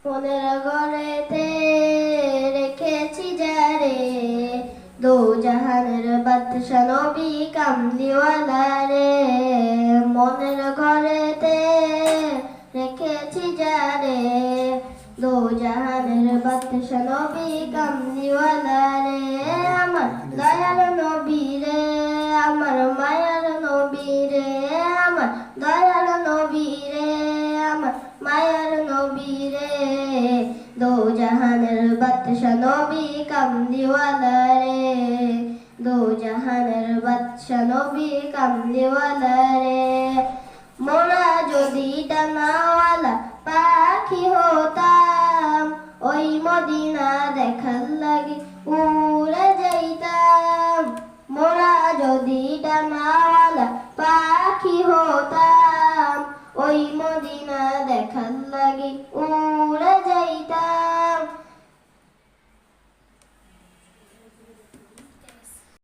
মনের ঘরেতে রেখেছি যারে, দো জাহানের বাদশা নবী কামলিওয়ালা রে। মনের ঘরেতে রেখেছি যারে, দো জাহানের বাদশা নবী কামলিওয়ালা রে। আমার দয়ার নবী রে, আমার মায়ার নবী রে, আমার দয়ার নবী রে, আমার মায়ার নবী রে। দো জাহানের বাদশা নবী কামলিওয়ালা রে, দো জাহানের বাদশা নবী কামলিওয়ালা রে। মোরা যদি ডানাওয়ালা পাখি হতাম, ওই মদিনা দেখার লাগি উড়ে যাইতাম। মোরা যদি ডানাওয়ালা পাখি হতাম, ওই মদিনা দেখার লাগি